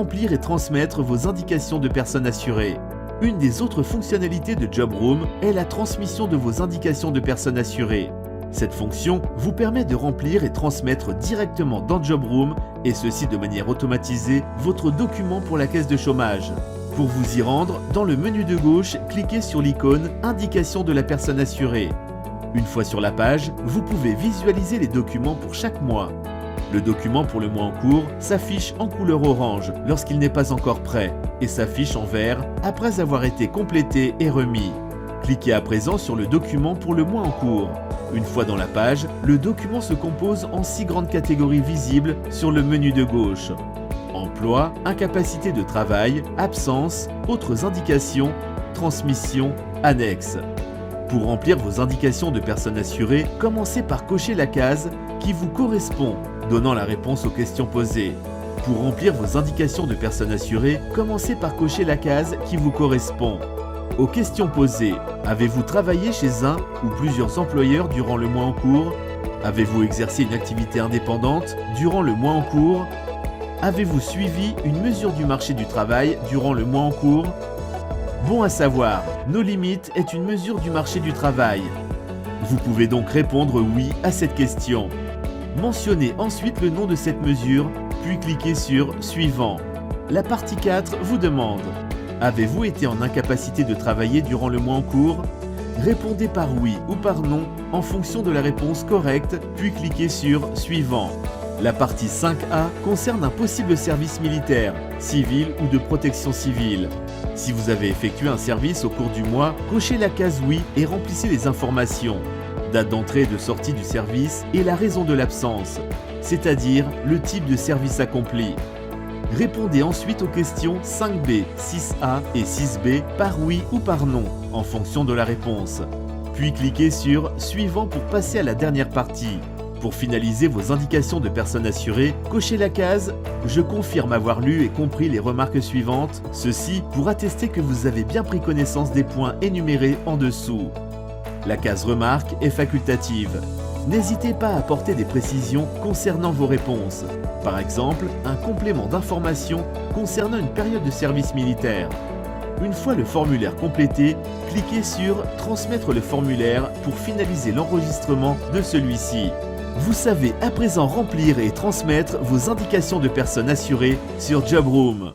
remplir et transmettre vos indications de personnes assurées. Une des autres fonctionnalités de JobRoom est la transmission de vos indications de personnes assurées. Cette fonction vous permet de remplir et transmettre directement dans JobRoom, et ceci de manière automatisée, votre document pour la caisse de chômage. Pour vous y rendre, dans le menu de gauche, cliquez sur l'icône « Indication de la personne assurée ». Une fois sur la page, vous pouvez visualiser les documents pour chaque mois. Le document pour le mois en cours s'affiche en couleur orange lorsqu'il n'est pas encore prêt et s'affiche en vert après avoir été complété et remis. Cliquez à présent sur le document pour le mois en cours. Une fois dans la page, le document se compose en 6 grandes catégories visibles sur le menu de gauche. Emploi, incapacité de travail, absence, autres indications, transmission, annexe. Pour remplir vos indications de personnes assurées, commencez par cocher la case qui vous correspond, donnant la réponse aux questions posées. Pour remplir vos indications de personnes assurées, commencez par cocher la case qui vous correspond. Aux questions posées, avez-vous travaillé chez un ou plusieurs employeurs durant le mois en cours? Avez-vous exercé une activité indépendante durant le mois en cours? Avez-vous suivi une mesure du marché du travail durant le mois en cours? Bon à savoir, No Limit est une mesure du marché du travail. Vous pouvez donc répondre oui à cette question. Mentionnez ensuite le nom de cette mesure, puis cliquez sur Suivant. La partie 4 vous demande: avez-vous été en incapacité de travailler durant le mois en cours? Répondez par oui ou par non en fonction de la réponse correcte, puis cliquez sur Suivant. La partie 5A concerne un possible service militaire, civil ou de protection civile. Si vous avez effectué un service au cours du mois, cochez la case oui et remplissez les informations. Date d'entrée et de sortie du service et la raison de l'absence, c'est-à-dire le type de service accompli. Répondez ensuite aux questions 5B, 6A et 6B par oui ou par non, en fonction de la réponse. Puis cliquez sur Suivant pour passer à la dernière partie. Pour finaliser vos indications de personnes assurées, cochez la case « Je confirme avoir lu et compris les remarques suivantes », ceci pour attester que vous avez bien pris connaissance des points énumérés en dessous. La case « Remarques » est facultative. N'hésitez pas à apporter des précisions concernant vos réponses. Par exemple, un complément d'information concernant une période de service militaire. Une fois le formulaire complété, cliquez sur « Transmettre le formulaire » pour finaliser l'enregistrement de celui-ci. Vous savez à présent remplir et transmettre vos indications de personnes assurées sur JobRoom.